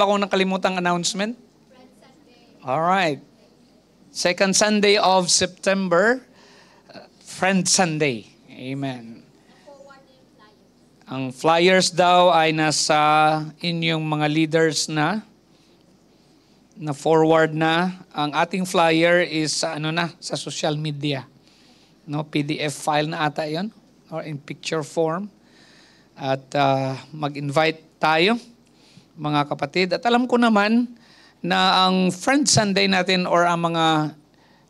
ba akong nakalimutang announcement? Alright. Second Sunday of September, Friend Sunday. Amen. Ang flyers daw ay nasa inyong mga leaders na forward na. Ang ating flyer is sa social media. No, PDF file na ata 'yon or in picture form. At mag-invite tayo, mga kapatid. At alam ko naman na ang Friend Sunday natin or ang mga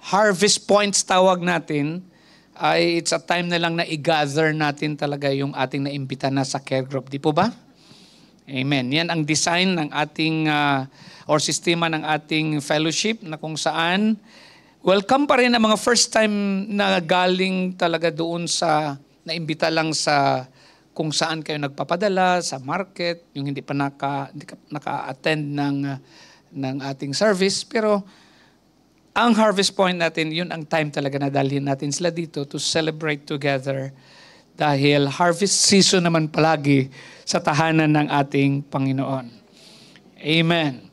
harvest points tawag natin ay it's a time na lang na i-gather natin talaga yung ating naimbita na sa care group. Di po ba? Amen. Yan ang design ng ating or sistema ng ating fellowship na kung saan welcome pa rin ang mga first time na galing talaga doon sa naimbita lang sa kung saan kayo nagpapadala sa market, yung hindi pa naka-attend ng ating service. Pero ang harvest point natin, yun ang time talaga na dalhin natin sila dito to celebrate together dahil harvest season naman palagi sa tahanan ng ating Panginoon. Amen.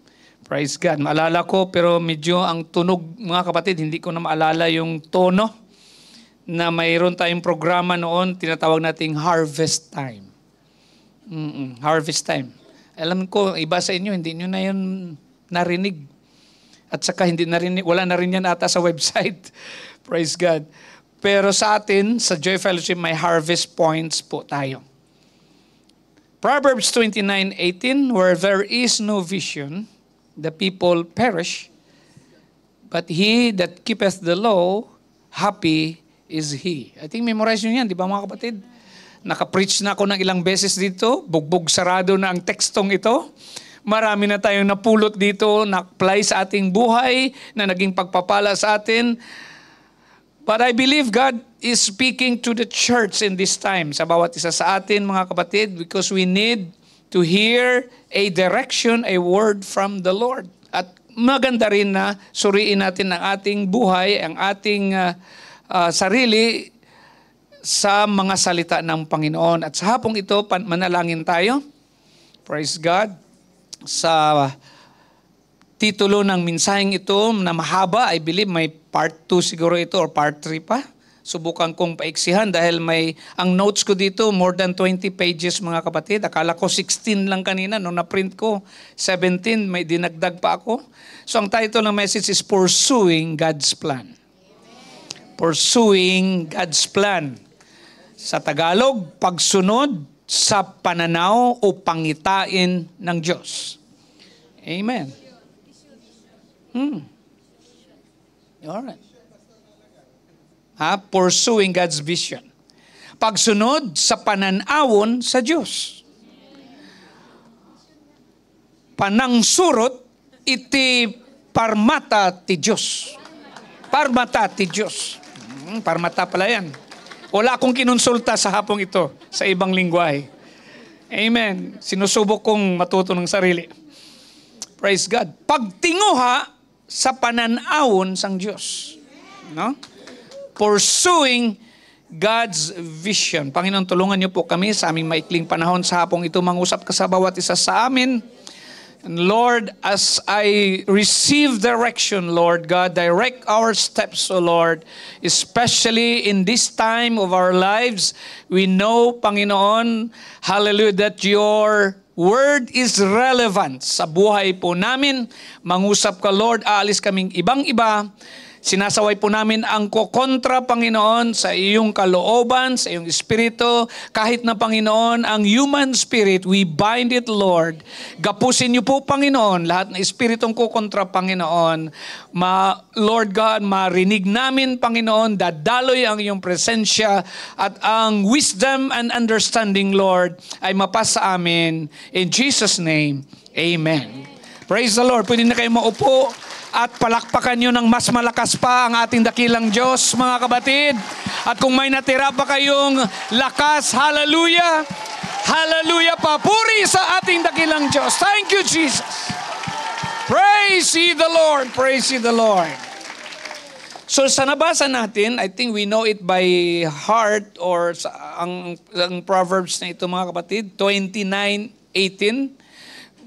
Praise God. Maalala ko pero medyo ang tunog, mga kapatid, hindi ko na maalala yung tono na mayroon tayong programa noon, tinatawag nating Harvest Time. Harvest Time. Alam ko, iba sa inyo, hindi nyo na yun narinig. At saka hindi narinig, wala na rin yan ata sa website. Praise God. Pero sa atin, sa Joy Fellowship, may harvest points po tayo. Proverbs 29:18, where there is no vision, the people perish, but he that keepeth the law, happy is he. I think memorize nyo yan, di ba mga kapatid? Naka-preach na ako ng ilang beses dito, bugbog sarado na ang tekstong ito. Marami na tayong napulot dito, na-apply sa ating buhay, na naging pagpapala sa atin. But I believe God is speaking to the church in this time, sa bawat isa sa atin mga kapatid, because we need to hear a direction, a word from the Lord. At maganda rin na suriin natin ang ating buhay, ang ating sarili sa mga salita ng Panginoon. At sa hapong ito, manalangin tayo. Praise God. Sa titulo ng mensaheng ito na mahaba, I believe may part 2 siguro ito or part 3 pa. Subukan kong paiksihan dahil ang notes ko dito, more than 20 pages mga kapatid. Akala ko 16 lang kanina, nung na-print ko, 17, may dinagdag pa ako. So ang title ng message is Pursuing God's Plan. Pursuing God's Plan. Sa Tagalog, pagsunod sa pananaw o pangitain ng Diyos. Amen. Alright. Pursuing God's vision. Pagsunod sa pananawon sa Diyos. Panangsurot iti parmata ti Diyos. Parmata ti Diyos. Parmata pala yan. Wala akong kinonsulta sa hapong ito sa ibang lingwahe. Amen. Sinusubok kong matuto ng sarili. Praise God. Pagtinguha sa pananawon sang Diyos. No? Pursuing God's vision. Panginoon, tulungan niyo po kami sa aming maikling panahon sa hapong ito. Mangusap ka sa bawat isa sa amin. And Lord, as I receive direction, Lord God, direct our steps, O Lord, especially in this time of our lives. We know, Panginoon, hallelujah, that your word is relevant sa buhay po namin. Mangusap ka, Lord, aalis kaming ibang-iba. Sinasaway po namin ang kokontra, Panginoon, sa iyong kalooban, sa iyong espiritu. Kahit na, Panginoon, ang human spirit, we bind it, Lord. Gapusin niyo po, Panginoon, lahat na espiritong kukontra, Panginoon. Lord God, marinig namin, Panginoon, dadaloy ang iyong presensya at ang wisdom and understanding, Lord, ay mapasa amin. In Jesus' name, amen. Praise the Lord. Pwede na kayo maupo. At palakpakan nyo ng mas malakas pa ang ating dakilang Diyos, mga kabatid. At kung may natira pa kayong lakas, hallelujah, hallelujah, papuri sa ating dakilang Diyos. Thank you, Jesus. Praise ye the Lord, praise ye the Lord. So sa nabasa natin, I think we know it by heart or ang Proverbs na ito, mga kapatid, 29:18.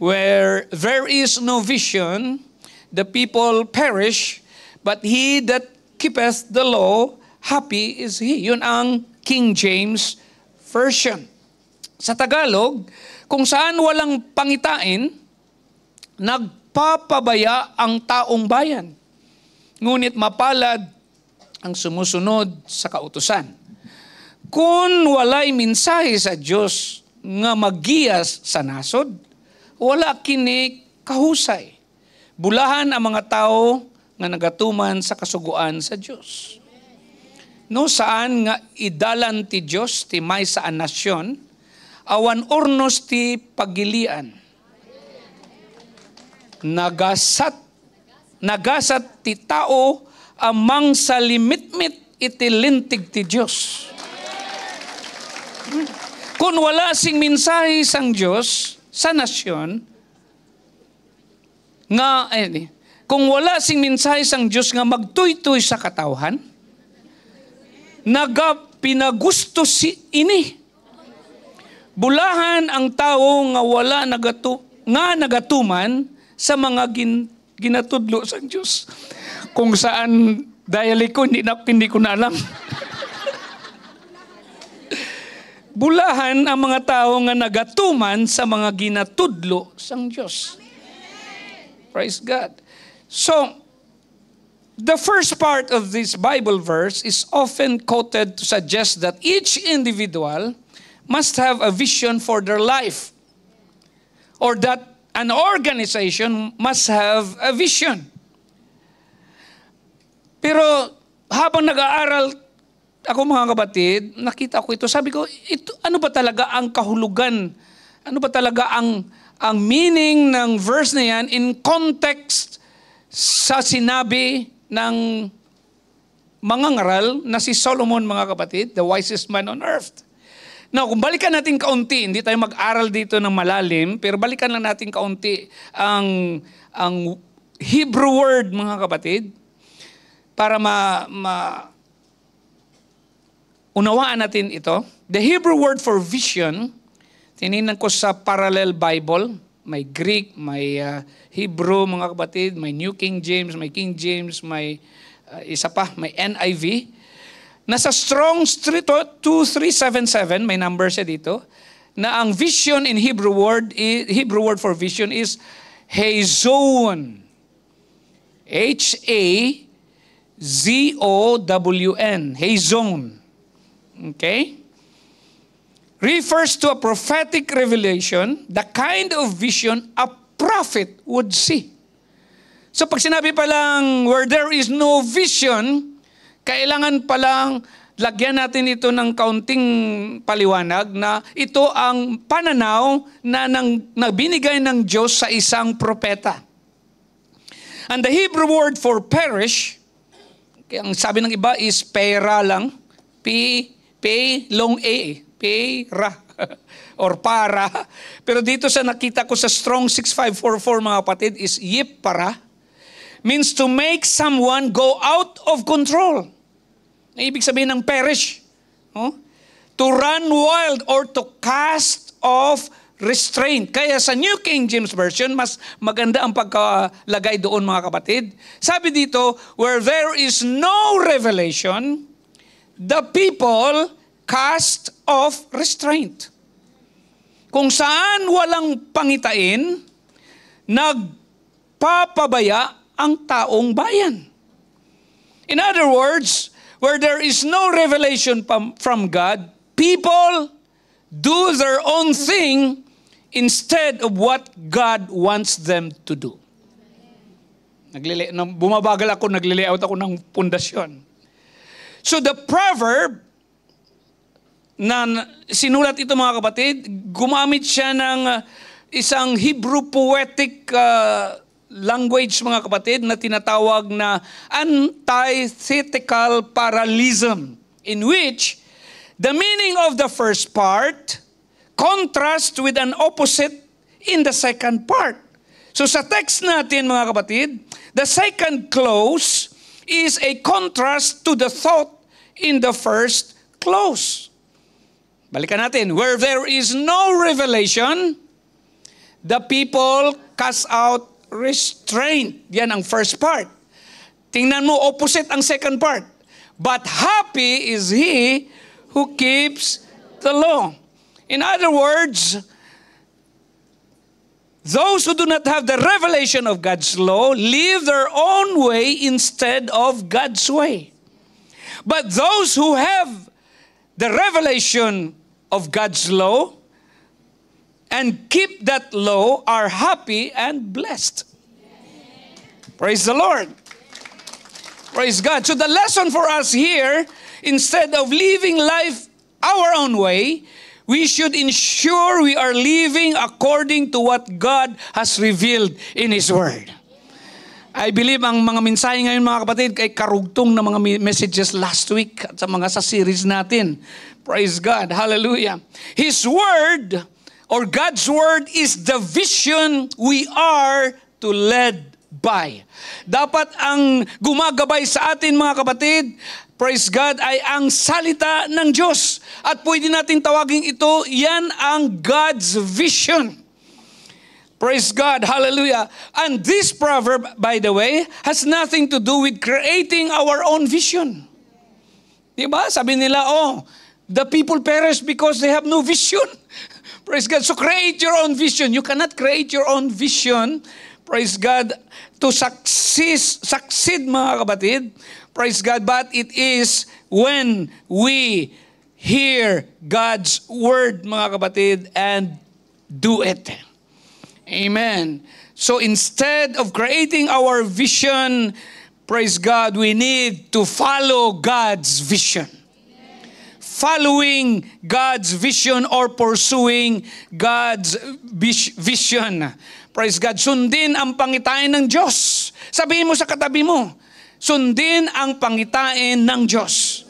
Where there is no vision, the people perish, but he that keepeth the law, happy is he. Yun ang King James Version. Sa Tagalog, kung saan walang pangitain, nagpapabaya ang taong bayan. Ngunit mapalad ang sumusunod sa kautusan. Kung walay mensahe sa Diyos nga maggiyas sa nasod, wala kini kahusay. Bulahan ang mga tao nga nagatuman sa kasuguan sa Diyos. No saan nga idalan ti Diyos ti may sa nasyon, awan ornos ti pagilian. Nagasat ti tao amang sa limitmit iti lintig ti Diyos. Kung wala sing mensahe sang Diyos sa nasyon, kung wala sing mensahe sang Diyos nga magtuytoy sa katawhan, pinagusto si ini. Bulahan ang tao nga wala nagatuman sa mga ginatudlo sang Diyos. Kung saan dahil ko, hindi ko na alam. Bulahan ang mga tao nga nagatuman sa mga ginatudlo sang Diyos. Praise God. So, the first part of this Bible verse is often quoted to suggest that each individual must have a vision for their life, or that an organization must have a vision. Pero habang nag-aaral ako, mga kapatid, nakita ko ito. Sabi ko, ano ba talaga ang kahulugan? Ano ba talaga ang meaning ng verse na yan in context sa sinabi ng mangangaral na si Solomon, mga kapatid, the wisest man on earth. Now, kung balikan natin kaunti, hindi tayo mag-aral dito ng malalim, pero balikan lang natin kaunti ang Hebrew word, mga kapatid, para unawaan natin ito. The Hebrew word for vision, tinignan ko sa Parallel Bible, may Greek, may Hebrew, mga kapatid, may New King James, may King James, may isa pa, may NIV. Nasa Strong's 2377, may number siya dito, na ang vision in Hebrew word for vision is Hazon. H-A-Z-O-W-N. Hazon. Okay? Refers to a prophetic revelation, the kind of vision a prophet would see. So pag sinabi pa lang, where there is no vision, kailangan palang lagyan natin ito ng kaunting paliwanag na ito ang pananaw na binigay ng Diyos sa isang propeta. And the Hebrew word for perish, ang sabi ng iba is pera lang, long A, pera, or para. Pero dito sa nakita ko sa Strong 6544, mga kapatid, is yipara, means to make someone go out of control. Ibig sabihin ng perish. To run wild or to cast off restraint. Kaya sa New King James Version, mas maganda ang pagkalagay doon, mga kapatid. Sabi dito, where there is no revelation, the people cast off restraint. Kung saan walang pangitain, nagpapabaya ang taong bayan. In other words, where there is no revelation from God, people do their own thing instead of what God wants them to do. Bumabagal ako, nagli-layout ako ng pundasyon. So the proverb na sinulat ito, mga kapatid, gumamit siya ng isang Hebrew poetic language, mga kapatid, na tinatawag na antithetical parallelism, in which the meaning of the first part contrasts with an opposite in the second part. So sa text natin, mga kapatid, the second clause is a contrast to the thought in the first clause. Balikan natin. Where there is no revelation, The people cast out restraint. Yan ang first part. Tingnan mo, opposite ang second part. But happy is he who keeps the law. In other words, those who do not have the revelation of God's law live their own way instead of God's way. But those who have the revelation of God's law and keep that law are happy and blessed. Praise the Lord. Praise God. So the lesson for us here, instead of living life our own way, we should ensure we are living according to what God has revealed in His Word. I believe ang mga mensahe ngayon mga kapatid ay karugtong na mga messages last week at sa mga sa series natin. Praise God. Hallelujah. His Word or God's Word is the vision we are to lead by. Dapat ang gumagabay sa atin mga kapatid, praise God, ay ang salita ng Diyos. At pwede natin tawagin ito, yan ang God's vision. Praise God, hallelujah. And this proverb, by the way, has nothing to do with creating our own vision. Diba? Sabi nila, the people perish because they have no vision. Praise God. So create your own vision. You cannot create your own vision, praise God, to succeed mga kapatid. Praise God. But it is when we hear God's word mga kapatid and do it. Amen. So instead of creating our vision, praise God, we need to follow God's vision. Following God's vision or pursuing God's vision. Praise God. Sundin ang pangitain ng Diyos. Sabihin mo sa katabi mo, sundin ang pangitain ng Diyos.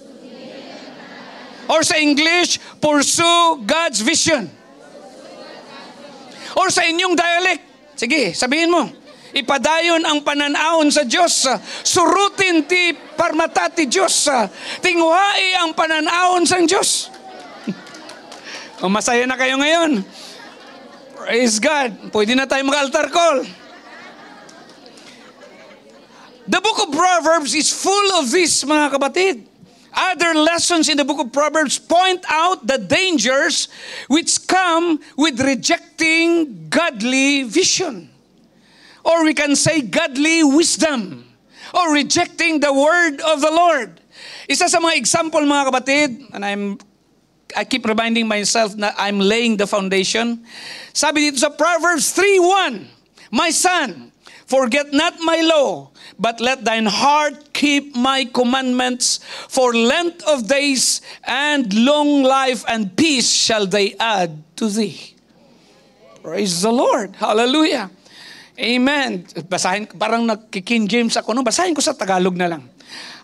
Or sa English, pursue God's vision. Or sa inyong dialect, sige, sabihin mo, ipadayon ang pananaon sa Diyos, surutin ti parmata ti Diyos, tingwai ang pananaon sa Diyos. Masaya na kayo ngayon. Praise God. Pwede na tayo mag-altar call. The book of Proverbs is full of this, mga kapatid. Other lessons in the book of Proverbs point out the dangers which come with rejecting godly vision. Or we can say godly wisdom. Or rejecting the word of the Lord. Isa sa mga example mga kapatid, and I keep reminding myself na I'm laying the foundation. Sabi dito sa Proverbs 3:1, My son, forget not my law, but let thine heart keep my commandments, for length of days and long life and peace shall they add to thee. Praise the Lord. Hallelujah. Amen. Basahin, parang nag-King James ako, no? Basahin ko sa Tagalog na lang.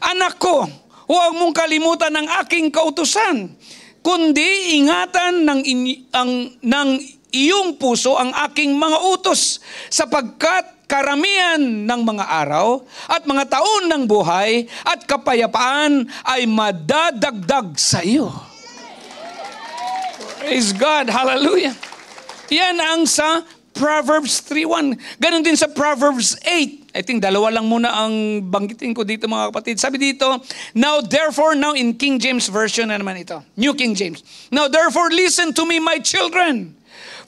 Anak ko, huwag mong kalimutan ang aking kautusan, kundi ingatan ng iyong puso ang aking mga utos, sapagkat karamihan ng mga araw at mga taon ng buhay at kapayapaan ay madadagdag sa iyo. Praise God. Hallelujah. Yan ang sa Proverbs 3:1. Ganon din sa Proverbs 8. I think dalawa lang muna ang banggitin ko dito mga kapatid. Sabi dito, now in King James Version na naman ito. New King James. Now therefore listen to me, my children,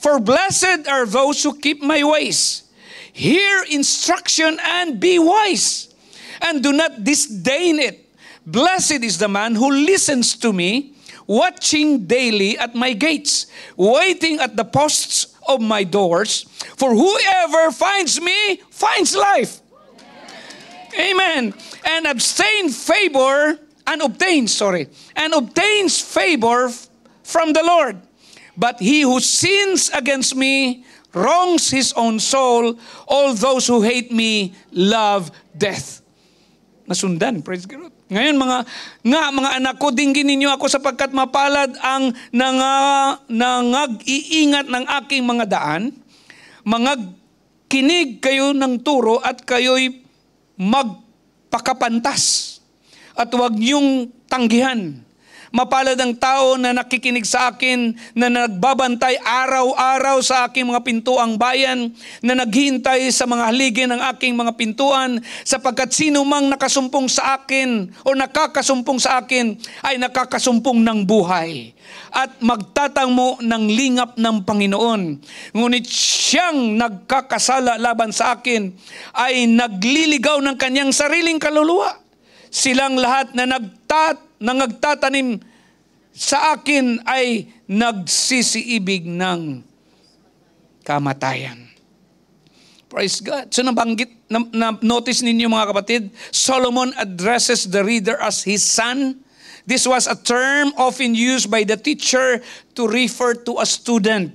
for blessed are those who keep my ways. Hear instruction and be wise, and do not disdain it. Blessed is the man who listens to me, watching daily at my gates, waiting at the posts of my doors. For whoever finds me finds life. Amen. And obtains favor from the Lord. But he who sins against me wrongs his own soul. All those who hate me love death. Nasundan, praise God. Ngayon mga anak ko, dinggin ninyo ako sapagkat mapalad ang nangag-iingat ng aking mga daan. Kinig kayo ng turo at kayo'y magpakapantas. At huwag niyong tanggihan. Mapalad ang tao na nakikinig sa akin, na nagbabantay araw-araw sa aking mga pintuang bayan, na naghihintay sa mga haligi ng aking mga pintuan, sapagkat sino mang nakasumpong sa akin o nakakasumpong sa akin ay nakakasumpong ng buhay at magtatamo ng lingap ng Panginoon. Ngunit siyang nagkakasala laban sa akin ay nagliligaw ng kanyang sariling kaluluwa. Silang lahat na nagtatanim sa akin ay nagsisiibig ng kamatayan. Praise God. So notice ninyo mga kapatid, Solomon addresses the reader as his son. This was a term often used by the teacher to refer to a student.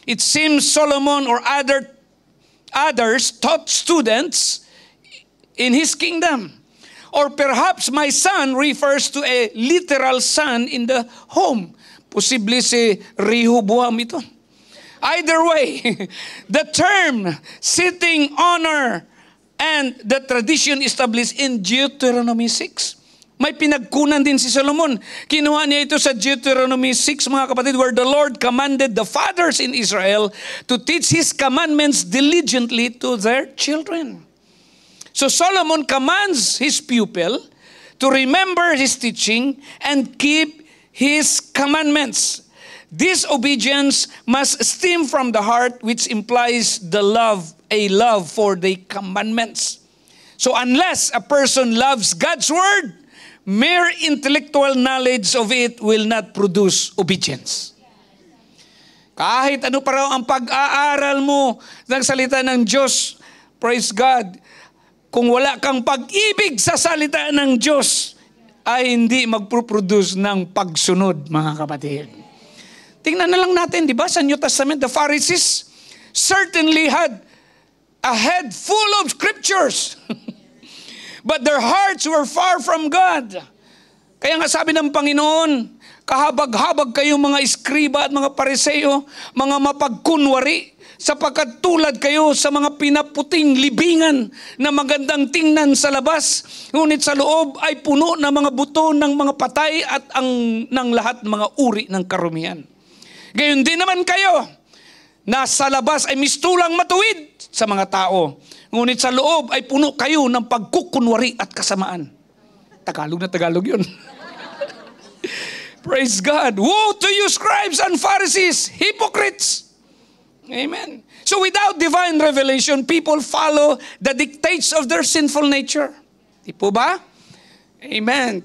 It seems Solomon or others taught students in his kingdom. Or perhaps my son refers to a literal son in the home. Posible si Rehoboam ito. Either way, the term sitting honor and the tradition established in Deuteronomy 6. May pinagkunan din si Solomon. Kinuha niya ito sa Deuteronomy 6, mga kapatid, where the Lord commanded the fathers in Israel to teach His commandments diligently to their children. So Solomon commands his pupil to remember his teaching and keep his commandments. This obedience must stem from the heart, which implies a love for the commandments. So unless a person loves God's word, mere intellectual knowledge of it will not produce obedience. Kahit ano pa raw ang pag-aaral mo ng salita ng Diyos, praise God, kung wala kang pag-ibig sa salita ng Diyos, ay hindi magpuproduce ng pagsunod, mga kapatid. Tingnan na lang natin, di ba, sa New Testament, the Pharisees certainly had a head full of scriptures. But their hearts were far from God. Kaya nga sabi ng Panginoon, kahabag-habag kayong mga iskriba at mga pariseo, mga mapagkunwari, sapagkat tulad kayo sa mga pinaputing libingan na magandang tingnan sa labas, ngunit sa loob ay puno ng mga buto ng mga patay at ng lahat ng mga uri ng karumihan. Gayon din naman kayo, na sa labas ay mistulang matuwid sa mga tao, ngunit sa loob ay puno kayo ng pagkukunwari at kasamaan. Tagalog na Tagalog yun. Praise God. Woe to you, scribes and Pharisees, hypocrites! Amen. So without divine revelation, people follow the dictates of their sinful nature. Di po ba? Amen.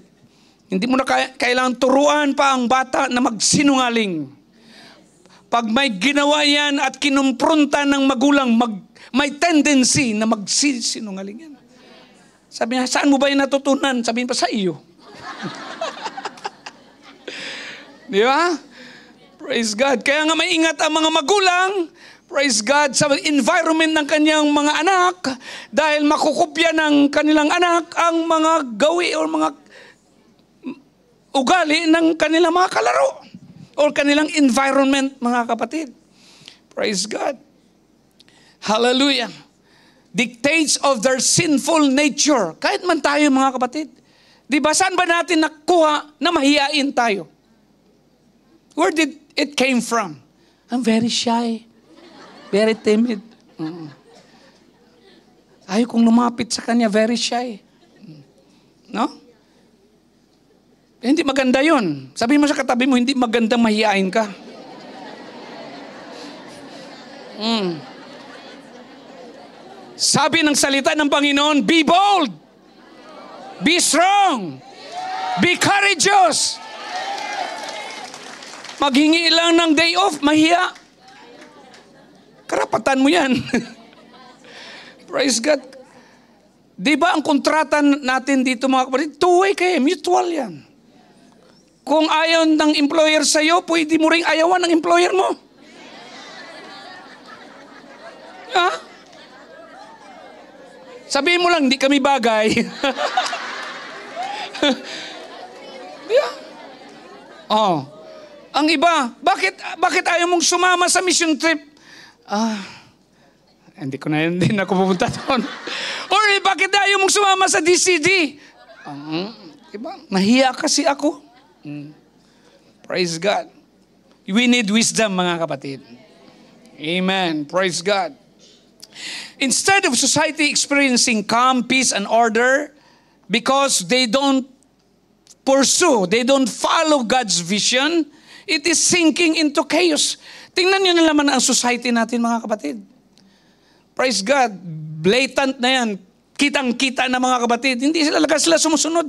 Hindi mo na kailangan turuan pa ang bata na magsinungaling. Pag may ginawa yan at kinumpronta ng magulang, may tendency na magsinungaling yan. Sabi niya, saan mo ba yung natutunan? Sabihin pa, sa iyo. Di ba? Praise God. Kaya nga maingat ang mga magulang, praise God, sa environment ng kanyang mga anak, dahil makukopya ng kanilang anak ang mga gawi o mga ugali ng kanilang mga kalaro o kanilang environment, mga kapatid. Praise God. Hallelujah. Dictates of their sinful nature. Kahit man tayo, mga kapatid. Di ba, saan ba natin nakuha na mahiyain tayo? Where did it came from? I'm very shy. Very timid. Ayaw kong lumapit sa kanya, very shy. No? Hindi maganda yun. Sabihin mo sa katabi mo, hindi magandang mahiyain ka. Sabi ng salita ng Panginoon, be bold, be strong, be courageous. Maghingi lang ng day off, mahiya. Karapatan mo yan. Praise God. Di ba ang kontrata natin dito, mga kapatid, two-way kayo, mutual yan. Kung ayaw ng employer sa'yo, pwede mo ring ayawan ng employer mo. Ha? Sabihin mo lang, hindi kami bagay. Yeah. Oh. Ang iba, bakit ayaw mong sumama sa mission trip? Hindi ako pupunta doon. Or bakit ayaw mong sumama sa DCD? Diba? Nahiya kasi ako. Praise God. We need wisdom, mga kapatid. Amen. Praise God. Instead of society experiencing calm, peace, and order because they don't pursue, they don't follow God's vision, it is sinking into chaos. Tingnan nyo na naman ang society natin, mga kapatid. Praise God. Blatant na yan. Kitang-kita na, mga kapatid. Hindi sila sumusunod.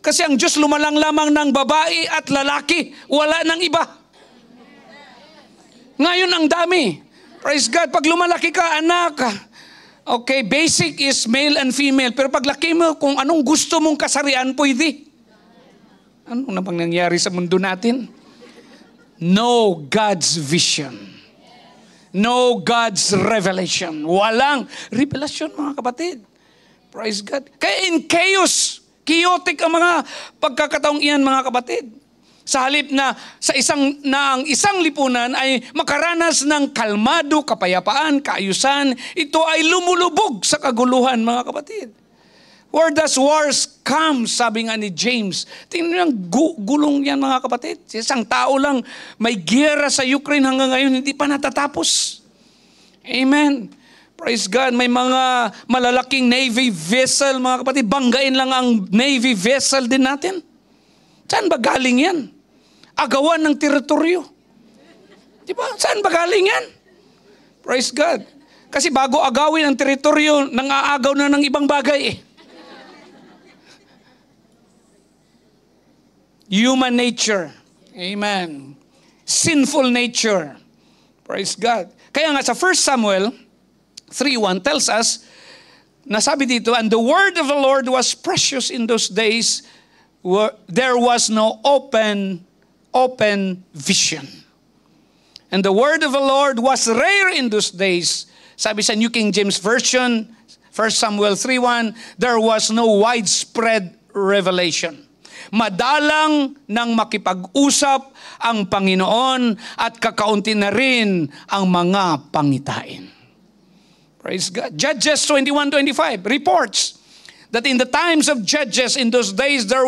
Kasi ang Diyos lumalang lamang ng babae at lalaki. Wala ng iba. Ngayon ang dami. Praise God. Pag lumalaki ka, anak, okay, basic is male and female. Pero pag laki mo, kung anong gusto mong kasarian, pwede. Ano na bang nangyari sa mundo natin? No God's vision. No God's revelation. Walang revelation, mga kapatid. Praise God. Kaya in chaos, chaotic ang mga pagkakataong iyan, mga kapatid. Sa halip na ang isang lipunan ay makaranas ng kalmado, kapayapaan, kaayusan, ito ay lumulubog sa kaguluhan, mga kapatid. Where does wars come? Sabi nga ni James. Tingnan niyo ang gulong yan, mga kapatid. Isang tao lang may giyera sa Ukraine hanggang ngayon, hindi pa natatapos. Amen. Praise God. May mga malalaking Navy vessel, mga kapatid. Banggain lang ang Navy vessel din natin. Saan ba galing yan? Agawan ng teritoryo. Di ba? Saan ba galing yan? Praise God. Kasi bago agawin ang teritoryo, nang-aagaw na ng ibang bagay eh. Human nature. Amen. Sinful nature. Praise God. Kaya nga sa 1 Samuel 3:1 tells us, nasabi dito, and the word of the Lord was precious in those days. There was no open vision. And the word of the Lord was rare in those days. Sabi sa New King James Version, 1 Samuel 3:1, there was no widespread revelation. Madalang nang makipag-usap ang Panginoon at kakaunti na rin ang mga pangitain. Praise God. Judges 21:25 reports that in the times of Judges in those days there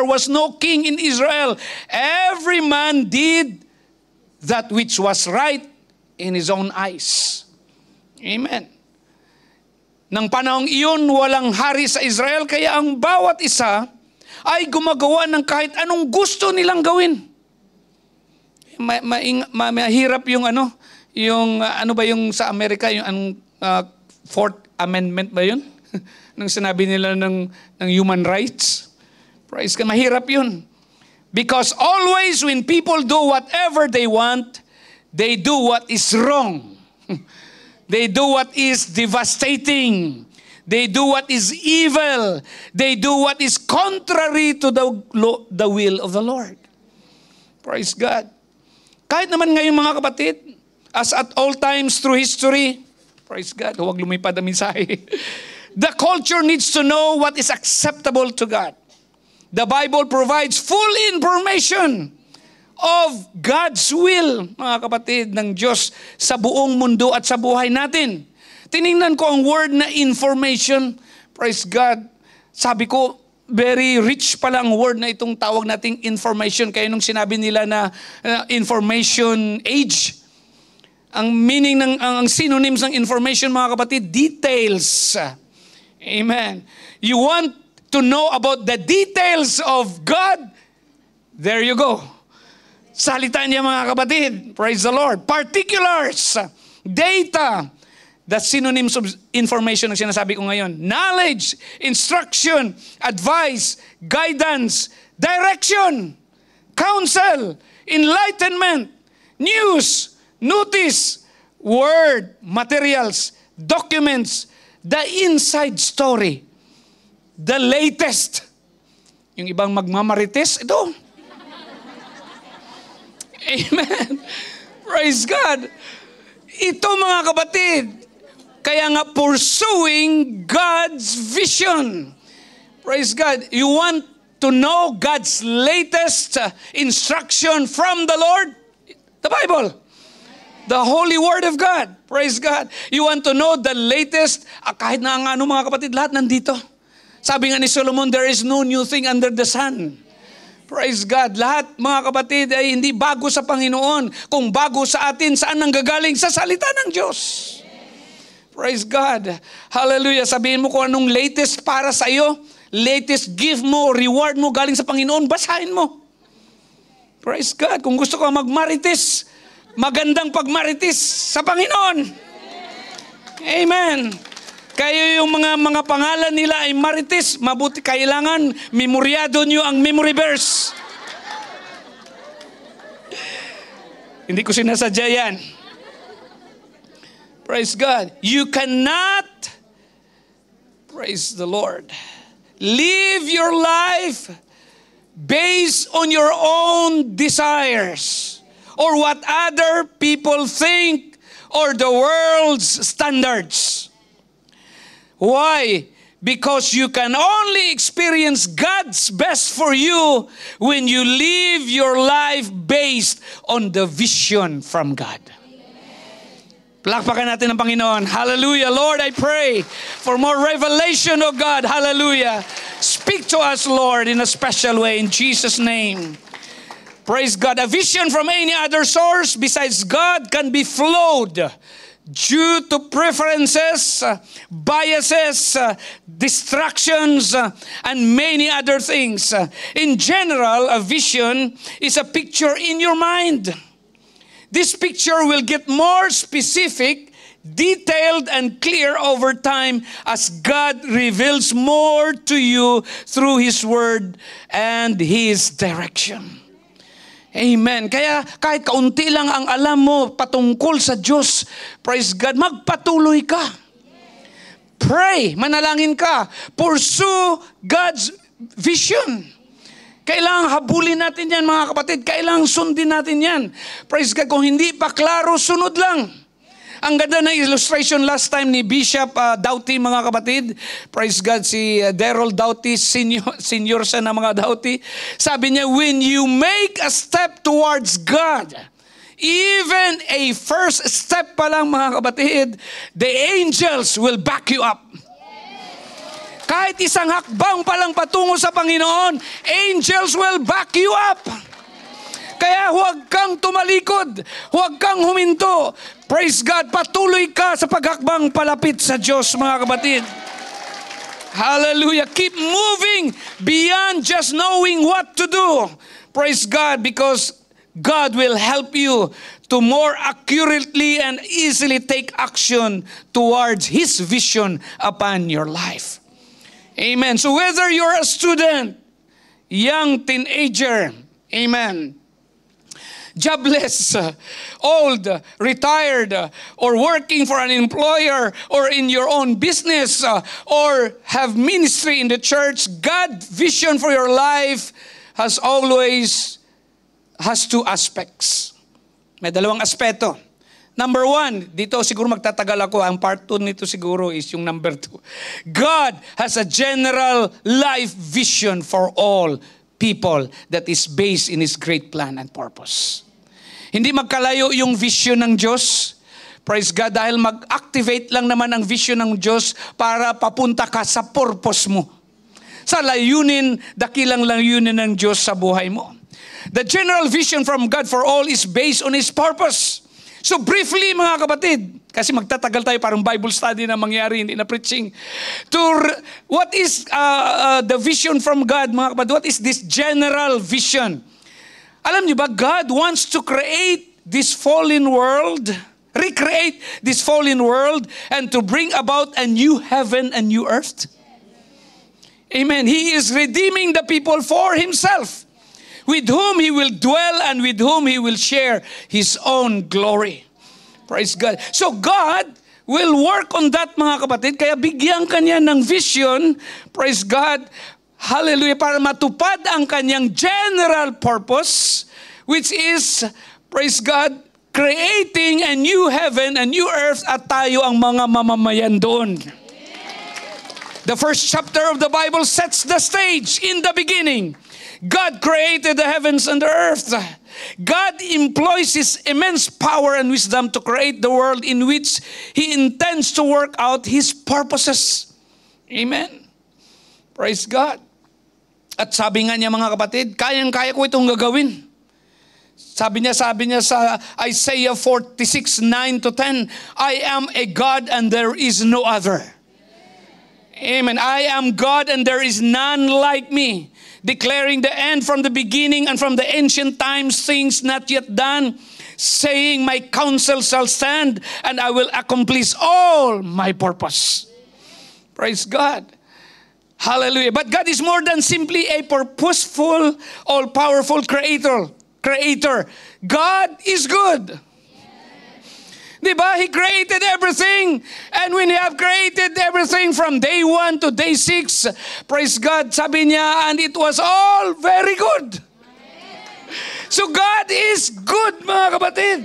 was no king in Israel. Every man did that which was right in his own eyes. Amen. Nang panahong iyon, walang hari sa Israel, kaya ang bawat isa ay gumagawa ng kahit anong gusto nilang gawin. Mahirap yung ano ba yung sa Amerika, yung Fourth Amendment ba yun? Nung sinabi nila ng human rights. Praise God, mahirap yun. Because always when people do whatever they want, they do what is wrong. They do what is devastating. They do what is evil. They do what is contrary to the will of the Lord. Praise God. Kahit naman ngayon, mga kapatid, as at all times through history, praise God, huwag lumipad ang mensahe. The culture needs to know what is acceptable to God. The Bible provides full information of God's will, mga kapatid, ng Diyos sa buong mundo at sa buhay natin. Tiningnan ko ang word na information. Praise God. Sabi ko, very rich pala ang word na itong tawag nating information. Kaya nung sinabi nila na information age, ang meaning ang synonyms ng information, mga kapatid, details. Amen. You want to know about the details of God? There you go. Salita niya, mga kapatid. Praise the Lord. Particulars. Data. That's synonyms of information ang sinasabi ko ngayon. Knowledge, instruction, advice, guidance, direction, counsel, enlightenment, news, notice, word, materials, documents, the inside story, the latest. Yung ibang magmamarites, ito. Amen. Praise God. Ito, mga kapatid, kaya nga pursuing God's vision. Praise God. You want to know God's latest instruction from the Lord? The Bible. The Holy Word of God. Praise God. You want to know the latest, kahit na ang mga kapatid, lahat nandito. Sabi nga ni Solomon, there is no new thing under the sun. Praise God. Lahat, mga kapatid, ay hindi bago sa Panginoon. Kung bago sa atin, saan nanggagaling? Sa salita ng Diyos. Praise God. Hallelujah. Sabihin mo kung anong latest para sa iyo, latest gift mo, reward mo galing sa Panginoon, basahin mo. Praise God. Kung gusto ko magmarites, magandang pagmarites sa Panginoon. Amen. Kaya yung mga pangalan nila ay marites, mabuti kailangan memoryado nyo ang memory verse. Hindi ko sinasadya yan. Praise God. You cannot, praise the Lord, live your life based on your own desires or what other people think or the world's standards. Why? Because you can only experience God's best for you when you live your life based on the vision from God. Palakpakan natin ang Panginoon. Hallelujah. Lord, I pray for more revelation of God. Hallelujah. Speak to us, Lord, in a special way in Jesus' name. Praise God. A vision from any other source besides God can be flowed due to preferences, biases, distractions, and many other things. In general, a vision is a picture in your mind. This picture will get more specific, detailed, and clear over time as God reveals more to you through His Word and His direction. Amen. Kaya kahit kaunti lang ang alam mo patungkol sa Diyos, praise God, magpatuloy ka. Pray, manalangin ka. Pursue God's vision. Kailangang habulin natin yan, mga kapatid. Kailangang sundin natin yan. Praise God, kung hindi pa klaro, sunod lang. Ang ganda ng illustration last time ni Bishop Doughty, mga kapatid. Praise God, si Daryl Doughty, senior siya ng mga Doughty. Sabi niya, when you make a step towards God, even a first step pa lang, mga kapatid, the angels will back you up. Kahit isang hakbang pa lang patungo sa Panginoon, angels will back you up. Kaya huwag kang tumalikod, huwag kang huminto. Praise God, patuloy ka sa paghakbang palapit sa Diyos, mga kapatid. Hallelujah. Keep moving beyond just knowing what to do. Praise God, because God will help you to more accurately and easily take action towards His vision upon your life. Amen. So whether you're a student, young teenager, amen, jobless, old, retired, or working for an employer, or in your own business, or have ministry in the church, God's vision for your life has two aspects. May dalawang aspeto. Number one, dito siguro magtatagal ako. Ang part 2 nito siguro is yung number 2. God has a general life vision for all people that is based in His great plan and purpose. Hindi magkalayo yung vision ng Diyos. Praise God, dahil mag-activate lang naman ang vision ng Diyos para papunta ka sa purpose mo. Sa layunin, dakilang layunin ng Diyos sa buhay mo. The general vision from God for all is based on His purpose. So briefly, mga kapatid, kasi magtatagal tayo parang Bible study na mangyari, hindi na preaching. What is the vision from God, mga kapatid? What is this general vision? Alam niyo ba, God wants to create this fallen world, recreate this fallen world, and to bring about a new heaven and new earth. Amen. He is redeeming the people for Himself, with whom He will dwell and with whom He will share His own glory. Praise God. So God will work on that, mga kapatid. Kaya bigyan kanya ng vision, praise God, hallelujah, para matupad ang kanyang general purpose, which is, praise God, creating a new heaven, a new earth, at tayo ang mga mamamayan doon. The first chapter of the Bible sets the stage. In the beginning, God created the heavens and the earth. God employs His immense power and wisdom to create the world in which He intends to work out His purposes. Amen. Praise God. At sabi nga niya, mga kapatid, kayang-kaya ko itong gagawin. Sabi niya sa Isaiah 46, 9-10, I am a God and there is no other. Amen. I am God and there is none like me, declaring the end from the beginning and from the ancient times, things not yet done, saying my counsel shall stand and I will accomplish all my purpose. Praise God. Hallelujah. But God is more than simply a purposeful, all-powerful creator. God is good. Diba? He created everything. And when He have created everything from day 1 to day 6, praise God, sabi niya, and it was all very good. So God is good, mga kapatid.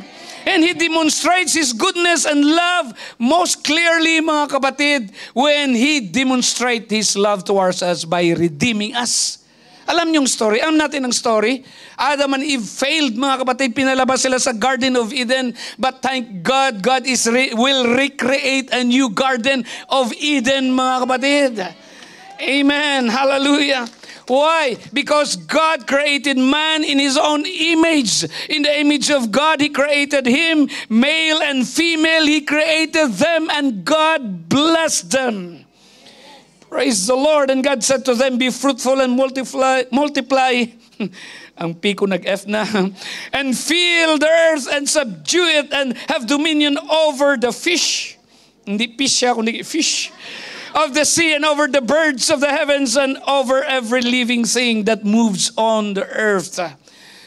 And He demonstrates His goodness and love most clearly, mga kapatid, when He demonstrates His love towards us by redeeming us. Alam niyong story? Alam natin ang story? Adam and Eve failed, mga kapatid. Pinalabas sila sa Garden of Eden. But thank God, God will recreate a new Garden of Eden, mga kapatid. Amen. Hallelujah. Why? Because God created man in His own image. In the image of God, He created him. Male and female, He created them. And God blessed them. Praise the Lord. And God said to them, be fruitful and multiply. Ang P ko nag-F na. And fill the earth and subdue it and have dominion over the fish. Hindi fish siya, kundi fish. Of the sea and over the birds of the heavens and over every living thing that moves on the earth.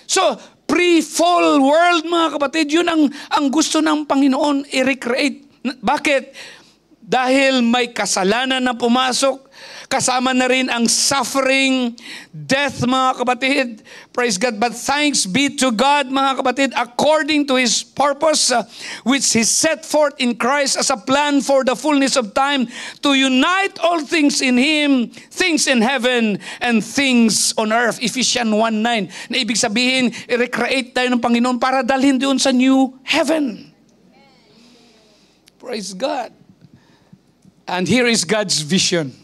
So, pre-fall world, mga kapatid, yun ang gusto ng Panginoon i-recreate. Bakit? Dahil may kasalanan na pumasok, kasama na rin ang suffering, death, mga kapatid. Praise God. But thanks be to God, mga kapatid, according to His purpose, which He set forth in Christ as a plan for the fullness of time, to unite all things in Him, things in heaven and things on earth. Ephesians 1:9. Na ibig sabihin, i-recreate tayo ng Panginoon para dalhin doon sa new heaven. Praise God. And here is God's vision.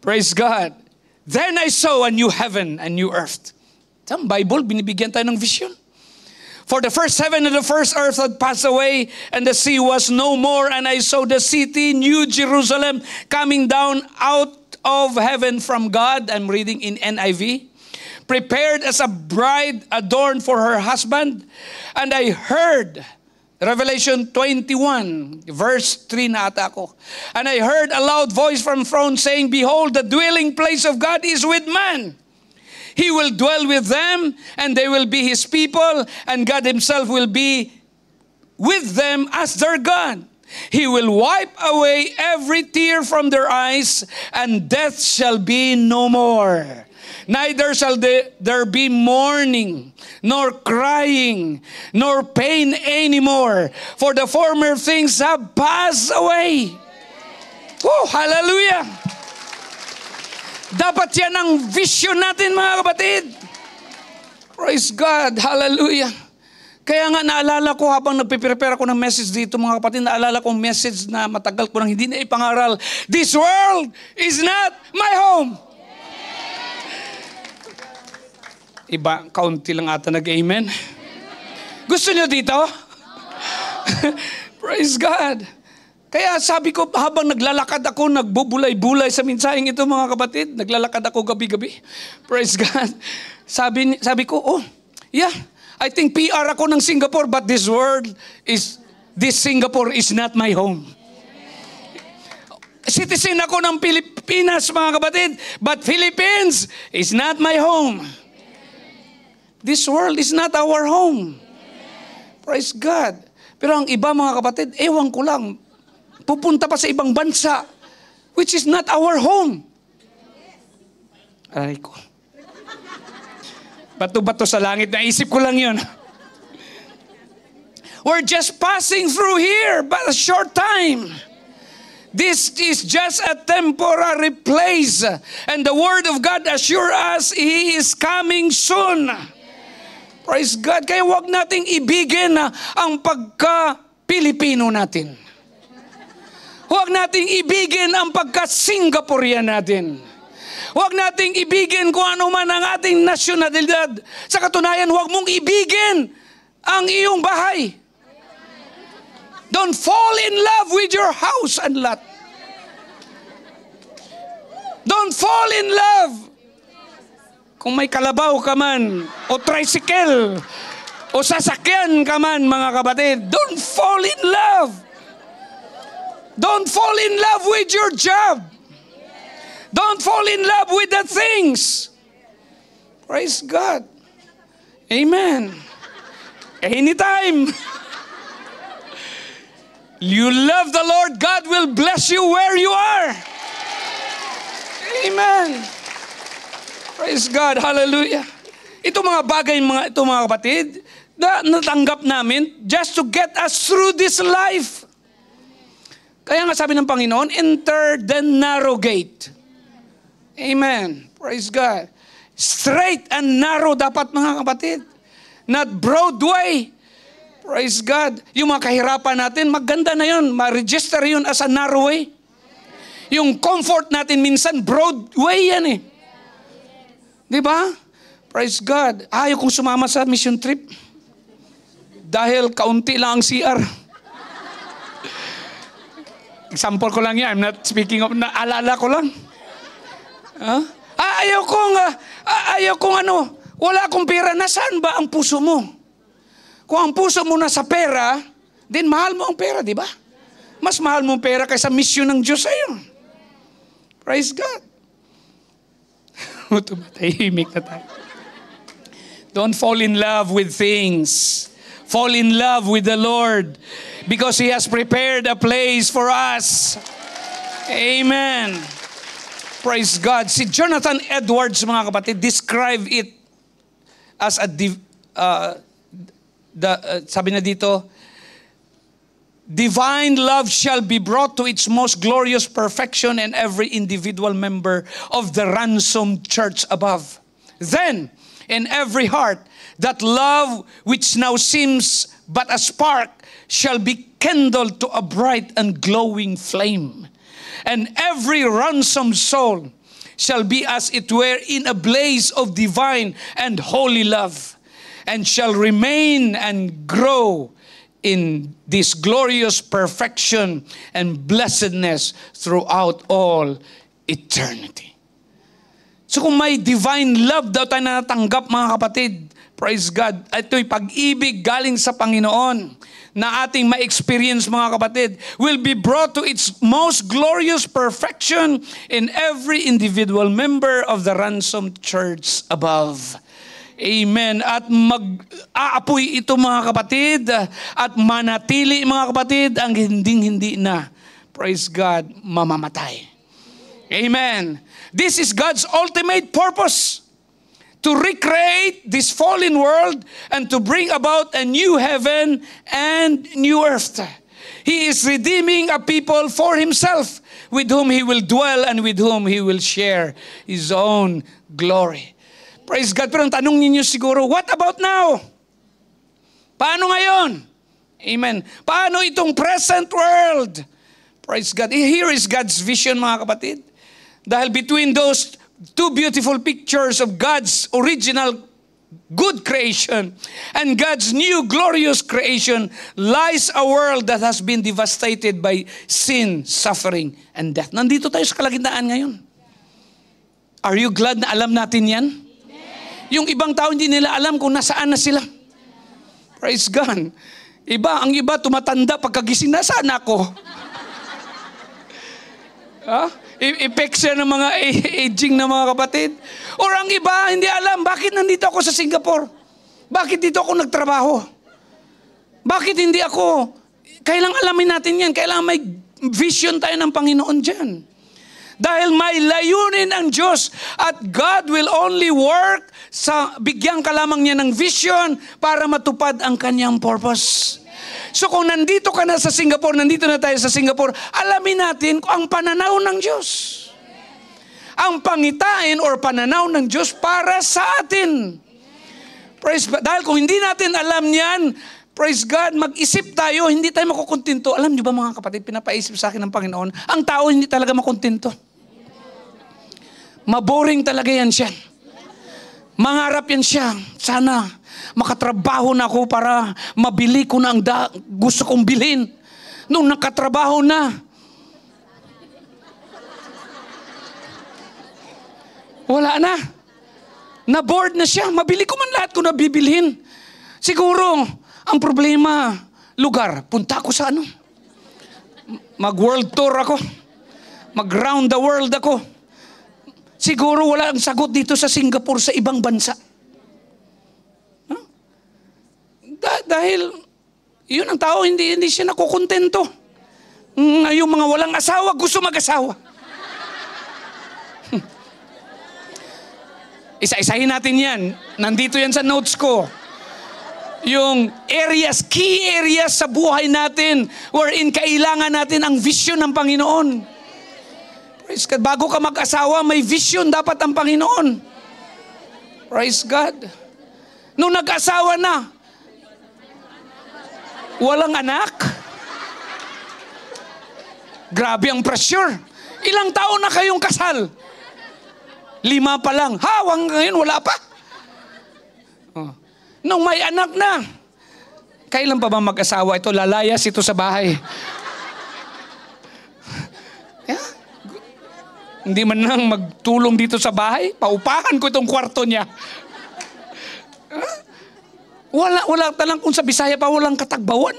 Praise God. Then I saw a new heaven and new earth. Sa Bible, binibigyan tayo ng vision. For the first heaven and the first earth had passed away, and the sea was no more. And I saw the city, New Jerusalem, coming down out of heaven from God. I'm reading in NIV. Prepared as a bride adorned for her husband. And I heard Revelation 21, verse 3 na ata ako. And I heard a loud voice from the throne saying, behold, the dwelling place of God is with man. He will dwell with them, and they will be His people, and God Himself will be with them as their God. He will wipe away every tear from their eyes, and death shall be no more. Neither shall there be mourning, nor crying, nor pain anymore, for the former things have passed away. Oh, hallelujah! Dapat yan ang vision natin, mga kapatid. Praise God, hallelujah. Kaya nga naalala ko habang nagpiprepare ako ng message dito, mga kapatid, naalala ko ang message na matagal ko nang hindi na ipangaral. This world is not my home. Iba, kaunti lang ata nag-amen. Gusto niyo dito? Praise God. Kaya sabi ko, habang naglalakad ako, nagbubulay-bulay sa mensaheng ito, mga kapatid, naglalakad ako gabi-gabi. Praise God. Sabi ko, oh, yeah, I think PR ako ng Singapore, but this Singapore is not my home. Citizen ako ng Pilipinas, mga kapatid, but Philippines is not my home. This world is not our home. Praise God. Pero ang iba, mga kapatid, ewan ko lang, pupunta pa sa ibang bansa, which is not our home. Aray ko. Bato-bato sa langit, naisip ko lang yun. We're just passing through here, but a short time. This is just a temporary place. And the Word of God assures us He is coming soon. Praise God. Kaya huwag nating ibigin ang pagka-Pilipino natin. Huwag nating ibigin ang pagka-Singaporean natin. Huwag nating ibigin kung ano man ang ating nasyonalidad. Sa katunayan, huwag mong ibigin ang iyong bahay. Don't fall in love with your house and lot. Don't fall in love. Kung may kalabaw ka man, o tricycle, o sasakyan ka man, mga kapatid, don't fall in love. Don't fall in love with your job. Don't fall in love with the things. Praise God. Amen. Anytime you love the Lord, God will bless you where you are. Amen. Praise God. Hallelujah. Ito mga bagay, ito mga kapatid, na natanggap namin just to get us through this life. Kaya nga sabi ng Panginoon, enter the narrow gate. Amen. Praise God. Straight and narrow dapat, mga kapatid. Not broad way. Praise God. Yung mga kahirapan natin, maganda na yun. Ma-register yun as a narrow way. Yung comfort natin minsan, broad way yan eh. Di ba? Praise God. Ayaw kong sumama sa mission trip. Dahil kaunti lang ang CR. Example ko lang yan. I'm not speaking of, naalala ko lang. Huh? Ayaw kong wala akong pera. Nasaan ba ang puso mo? Kung ang puso mo nasa pera, then mahal mo ang pera, di ba? Mas mahal mo ang pera kaysa mission ng Diyos sa'yo. Praise God. Tumatahimik na tayo. Don't fall in love with things. Fall in love with the Lord because He has prepared a place for us. Amen. Praise God. Si Jonathan Edwards, mga kapatid, describe it as sabi na dito, divine love shall be brought to its most glorious perfection in every individual member of the ransomed church above. Then, in every heart, that love which now seems but a spark shall be kindled to a bright and glowing flame. And every ransomed soul shall be as it were in a blaze of divine and holy love, and shall remain and grow in this glorious perfection and blessedness throughout all eternity. So kung may divine love daw tayo na natanggap, mga kapatid, praise God, ito'y pag-ibig galing sa Panginoon na ating ma-experience, mga kapatid, will be brought to its most glorious perfection in every individual member of the ransomed church above. Amen. At mag-aapoy ito, mga kapatid, at manatili, mga kapatid, ang hindi na, praise God, mamamatay. Amen. This is God's ultimate purpose, to recreate this fallen world and to bring about a new heaven and new earth. He is redeeming a people for Himself, with whom He will dwell and with whom He will share His own glory. Praise God. Pero ang tanong ninyo siguro, what about now? Paano ngayon? Amen. Paano itong present world? Praise God. Here is God's vision, mga kapatid. Dahil between those two beautiful pictures of God's original good creation and God's new glorious creation lies a world that has been devastated by sin, suffering, and death. Nandito tayo sa kalagitnaan ngayon. Are you glad na alam natin yan? Yung ibang tao hindi nila alam kung nasaan na sila. Praise God. Ang iba tumatanda pagkagising, nasaan ako? Effects yan ng mga aging na mga kapatid. Or ang iba hindi alam, bakit nandito ako sa Singapore? Bakit dito ako nagtrabaho? Bakit hindi ako? Kailangan alamin natin yan. Kailangan may vision tayo ng Panginoon dyan. Dahil may layunin ang Diyos at God will only work bigyan ka lamang niya ng vision para matupad ang kanyang purpose. So kung nandito ka na sa Singapore, nandito na tayo sa Singapore, alamin natin kung ang pananaw ng Diyos. Ang pangitain or pananaw ng Diyos para sa atin. Praise God. Dahil kung hindi natin alam yan, praise God, mag-isip tayo, hindi tayo makukontento. Alam niyo ba, mga kapatid, pinapaisip sa akin ng Panginoon, ang tao hindi talaga makontento. Maboring talaga yan siya. Mangarap yan siya. Sana makatrabaho na ako para mabili ko na ang gusto kong bilhin. Nung nakatrabaho na, wala na. Na-bored na siya. Mabili ko man lahat ko na bibilhin. Siguro, ang problema, lugar. Punta ako sa ano? Mag-world tour ako. Mag-round the world ako. Siguro wala ang sagot dito sa Singapore, sa ibang bansa. Huh? Dahil, yun ang tao, hindi siya nakukontento. Yung mga walang asawa, gusto mag-asawa. Isa-isahin natin yan. Nandito yan sa notes ko. Yung areas, key areas sa buhay natin wherein kailangan natin ang vision ng Panginoon. Praise God. Bago ka mag-asawa, may vision dapat ang Panginoon. Praise God. Nung nag-asawa na, walang anak. Grabe ang pressure. Ilang taon na kayong kasal? 5 pa lang. Hawang ngayon, wala pa. Oh. Nung may anak na, kailan pa ba mag-asawa ito? Lalayas ito sa bahay. Yeah. Hindi man lang magtulong dito sa bahay. Paupahan ko itong kwarto niya. Wala talang kung sa Bisaya pa, walang katagbawan.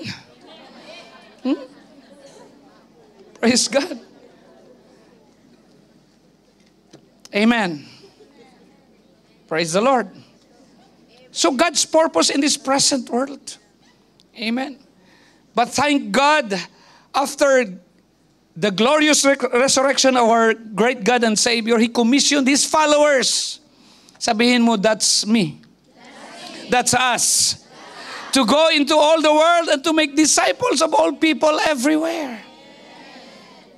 Praise God. Amen. Praise the Lord. So God's purpose in this present world. Amen. But thank God, after the glorious resurrection of our great God and Savior, He commissioned His followers. Sabihin mo, that's me. That's us. To go into all the world and to make disciples of all people everywhere.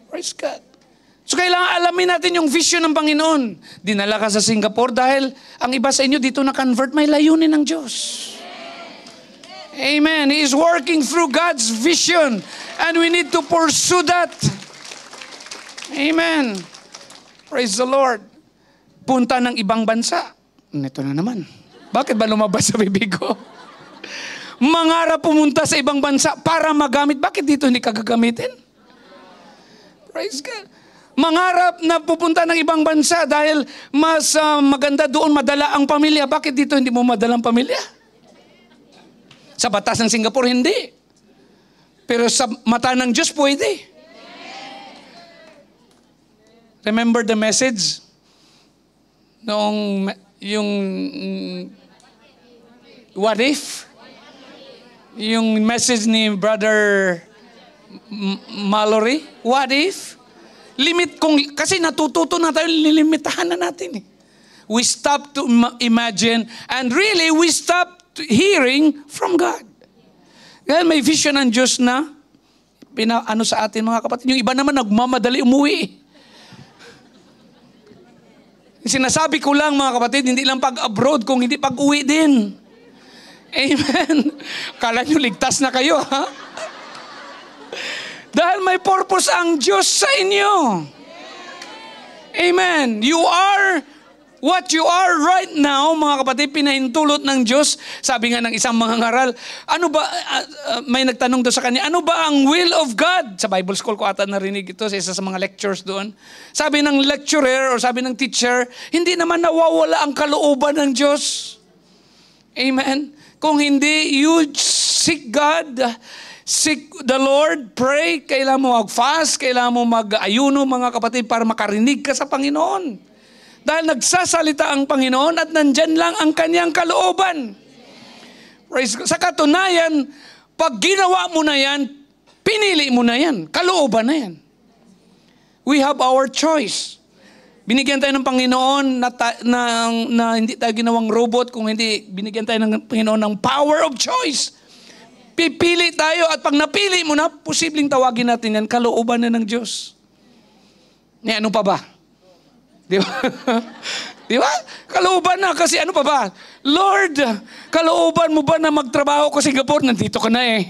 Praise God. So kailangan alamin natin yung vision ng Panginoon. Dinala ka sa Singapore dahil ang iba sa inyo dito na-convert, may layunin ng Diyos. Amen. He is working through God's vision and we need to pursue that. Amen. Praise the Lord. Punta ng ibang bansa. Ito na naman. Bakit ba lumabas sa bibig ko? Mangarap pumunta sa ibang bansa para magamit. Bakit dito hindi ka gagamitin? Praise God. Mangarap na pupunta ng ibang bansa dahil mas maganda doon madala ang pamilya. Bakit dito hindi mo madala ang pamilya? Sa batas ng Singapore, hindi. Pero sa mata ng Diyos, pwede. Remember the message? Noong yung what if? Yung message ni Brother Mallory, what if? Kasi natututo na tayo, lilimitahan na natin. We stop to imagine and really we stop hearing from God. Dahil may vision ng Diyos na ano sa atin mga kapatid. Yung iba naman nagmamadali umuwi. Sinasabi ko lang mga kapatid, hindi lang pag-abroad, kung hindi pag-uwi din. Amen. Kala nyo ligtas na kayo, ha? Dahil may purpose ang Diyos sa inyo. Amen. You are what you are right now, mga kapatid, pinahintulot ng Diyos. Sabi nga ng isang mangangaral, may nagtanong doon sa kanya, ano ba ang will of God? Sa Bible school ko ata narinig ito sa isa sa mga lectures doon. Sabi ng lecturer or sabi ng teacher, hindi naman nawawala ang kalooban ng Diyos. Amen. Kung hindi, you seek God, seek the Lord, pray, kailangan mo mag-fast, kailangan mo mag-ayuno mga kapatid para makarinig ka sa Panginoon. Dahil nagsasalita ang Panginoon at nandyan lang ang kanyang kalooban. Praise God. Sa katunayan, pag ginawa mo na yan, pinili mo na yan, kalooban na yan. We have our choice. Binigyan tayo ng Panginoon na hindi tayo ginawang robot, kung hindi binigyan tayo ng Panginoon ng power of choice. Pipili tayo at pag napili mo na, posibleng tawagin natin yan, kalooban na ng Diyos. Ano pa ba? Di ba? Di ba? Kalooban na kasi ano pa ba? Lord, kalooban mo ba na magtrabaho ko sa Singapore? Nandito ka na eh.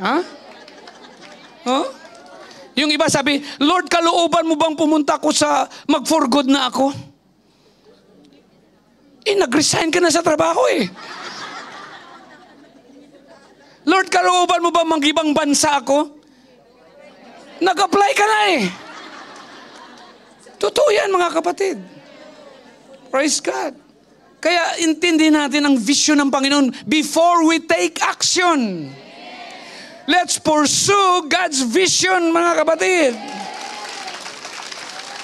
Ha? Huh? Yung iba sabi, Lord, kalooban mo bang pumunta ko sa mag-for good na ako? Nag-resign ka na sa trabaho eh. Lord, kalooban mo ba mag-ibang bansa ako? Nag-apply ka na eh. Totoo yan mga kapatid. Praise God. Kaya intindi natin ang vision ng Panginoon before we take action. Let's pursue God's vision, mga kapatid.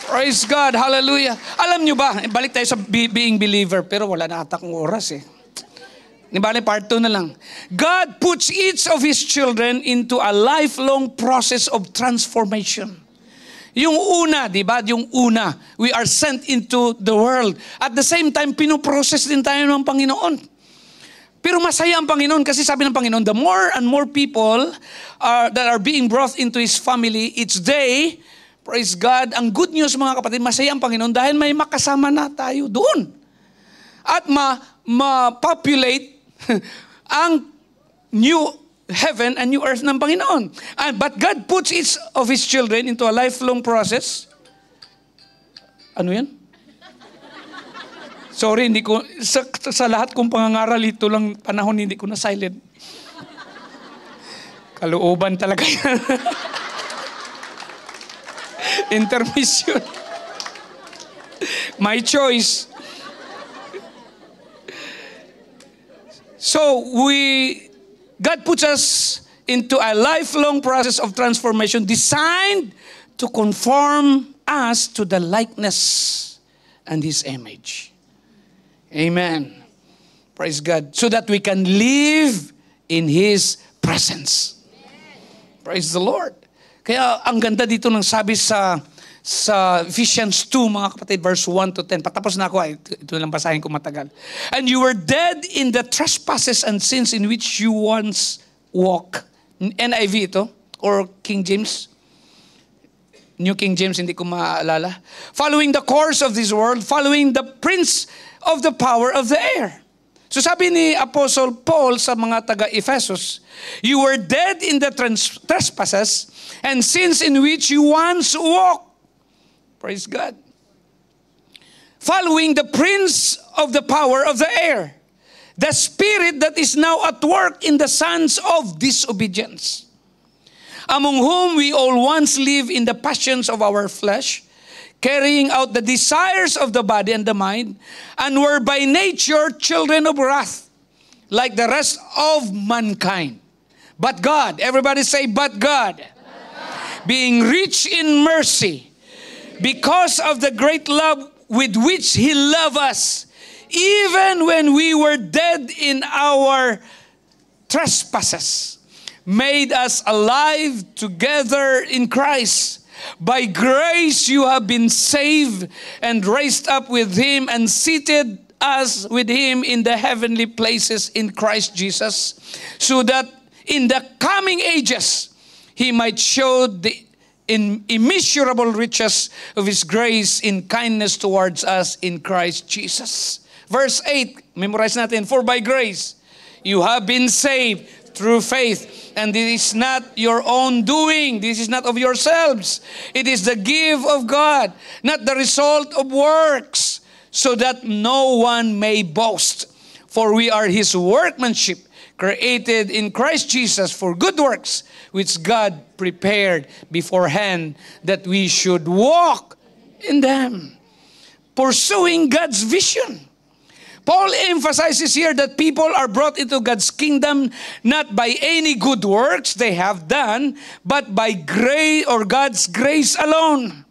Praise God. Hallelujah. Alam nyo ba, balik tayo sa being believer, pero wala na ata kong oras eh. Nibali, part 2 na lang. God puts each of His children into a lifelong process of transformation. Yung una, di ba? Yung una, we are sent into the world. At the same time, pinoprocess din tayo ng Panginoon. Pero masaya ang Panginoon kasi sabi ng Panginoon, the more and more people that are being brought into His family each day, praise God, ang good news mga kapatid, masaya ang Panginoon dahil may makasama na tayo doon. At ma-populate ang new heaven and new earth ng Panginoon. But God puts each of His children into a lifelong process. Ano yan? Sorry, hindi ko, sa lahat kong pangangaral, ito lang panahon, hindi ko na silent. Kalooban talaga yan. Intermission. My choice. So, God puts us into a lifelong process of transformation designed to conform us to the likeness and His image. Amen. Praise God. So that we can live in His presence. Praise the Lord. Kaya ang ganda dito ng sabi sa Ephesians 2, mga kapatid, verse 1 to 10. Patapos na ako. Ito lang basahin ko matagal. And you were dead in the trespasses and sins in which you once walked. NIV ito, or King James. New King James, hindi ko maalala. Following the course of this world, following the prince of the power of the air. So sabi ni Apostle Paul sa mga taga-Ephesus, you were dead in the trespasses and sins in which you once walked. Praise God. Following the prince of the power of the air, the spirit that is now at work in the sons of disobedience, among whom we all once lived in the passions of our flesh, carrying out the desires of the body and the mind, and were by nature children of wrath, like the rest of mankind. But God, everybody say, but God, being rich in mercy, because of the great love with which He loved us, even when we were dead in our trespasses, made us alive together in Christ. By grace you have been saved and raised up with Him and seated us with Him in the heavenly places in Christ Jesus, so that in the coming ages He might show the immeasurable riches of His grace in kindness towards us in Christ Jesus. Verse 8, memorize natin. For by grace you have been saved through faith. And this is not your own doing. This is not of yourselves. It is the gift of God, not the result of works, so that no one may boast. For we are His workmanship, created in Christ Jesus for good works, which God prepared beforehand that we should walk in them. Pursuing God's vision. Paul emphasizes here that people are brought into God's kingdom not by any good works they have done, but by grace or God's grace alone.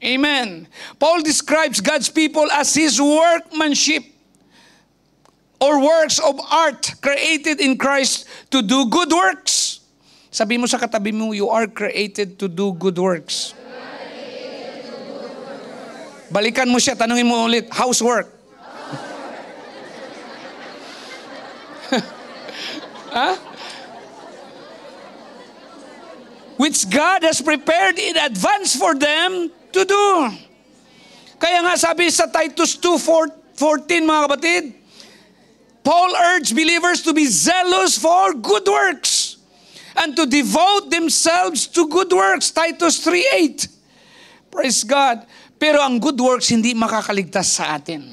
Amen. Paul describes God's people as His workmanship or works of art created in Christ to do good works. Sabi mo sa katabi mo, you are created to do good works. Balikan mo siya, tanungin mo ulit, housework. Huh? Which God has prepared in advance for them to do. Kaya nga sabi sa Titus 2:14, mga kapatid, Paul urged believers to be zealous for good works. and to devote themselves to good works. Titus 3:8. Praise God. Pero ang good works hindi makakaligtas sa atin.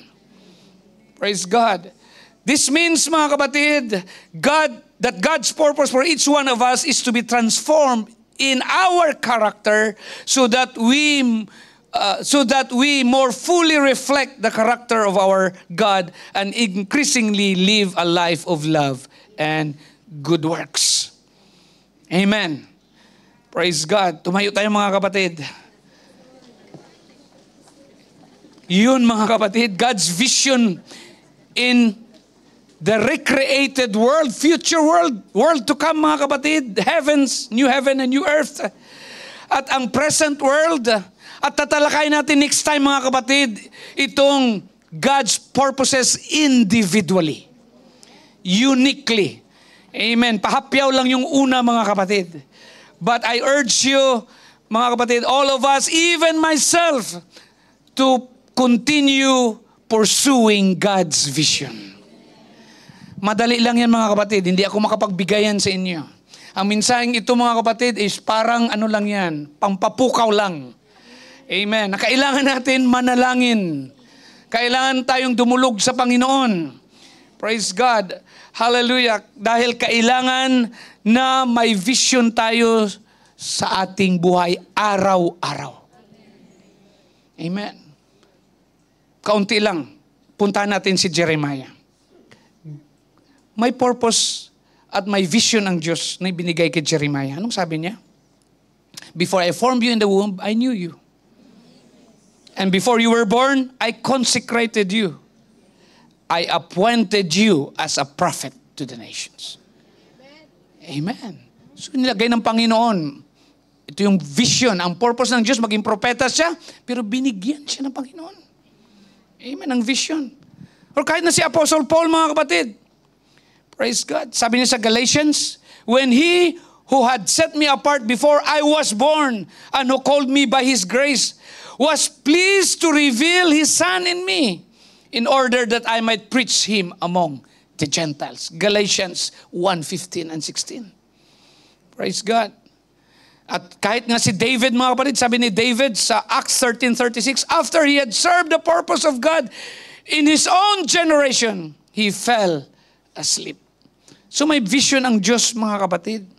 Praise God. This means, mga kapatid, that God's purpose for each one of us is to be transformed in our character so that we more fully reflect the character of our God and increasingly live a life of love and good works. Amen. Praise God. Tumayo tayo, mga kapatid. Yun, mga kapatid, God's vision in the recreated world, future world to come, mga kapatid, heavens, new heaven and new earth. At ang present world, at tatalakayin natin next time, mga kapatid, itong God's purposes individually, uniquely. Amen. Pahapyaw lang yung una, mga kapatid. But I urge you, mga kapatid, all of us, even myself, to continue pursuing God's vision. Madali lang yan, mga kapatid. Hindi ako makapagbigayan sa inyo. Ang mensaheng ito, mga kapatid, is parang ano lang yan, pampapukaw lang. Amen. Na kailangan natin manalangin. Kailangan tayong dumulog sa Panginoon. Praise God. Hallelujah. Dahil kailangan na may vision tayo sa ating buhay araw-araw. Amen. Kaunti lang. Puntahan natin si Jeremiah. May purpose at may vision ang Diyos na ibinigay kay Jeremiah. Anong sabi niya? Before I formed you in the womb, I knew you. And before you were born, I consecrated you. I appointed you as a prophet to the nations. Amen. So nilagay ng Panginoon. Ito yung vision. Ang purpose ng Diyos, maging propeta siya, pero binigyan siya ng Panginoon. Amen, ang vision. Or kahit na si Apostle Paul, mga kapatid. Praise God. Sabi niya sa Galatians, when He who had set me apart before I was born and who called me by His grace was pleased to reveal His Son in me in order that I might preach Him among the Gentiles. Galatians 1:15 and 16. Praise God. At kahit nga si David, mga kapatid, sabi ni David sa Acts 13:36, after he had served the purpose of God in his own generation, he fell asleep. So may vision ang Diyos, mga kapatid.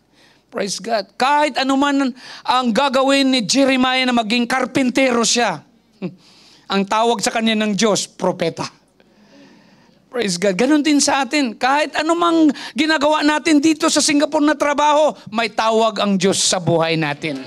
Praise God. Kahit anuman ang gagawin ni Jeremiah na maging karpintero siya, ang tawag sa kanya ng Diyos, propeta. Praise God. Ganon din sa atin. Kahit anumang ginagawa natin dito sa Singapore na trabaho, may tawag ang Diyos sa buhay natin.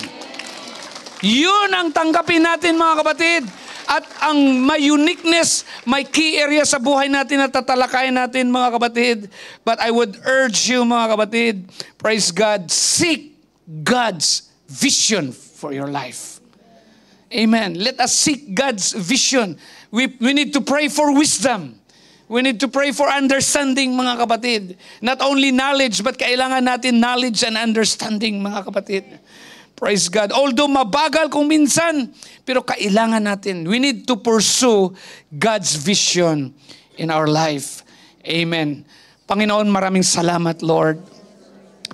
Yun ang tanggapin natin, mga kapatid. At ang may uniqueness, may key area sa buhay natin na tatalakayin natin, mga kapatid. But I would urge you, mga kapatid, praise God, seek God's vision for your life. Amen. Let us seek God's vision. We need to pray for wisdom. We need to pray for understanding, mga kapatid. Not only knowledge, but kailangan natin knowledge and understanding, mga kapatid. Praise God. Although mabagal kung minsan, pero kailangan natin. We need to pursue God's vision in our life. Amen. Panginoon, maraming salamat, Lord.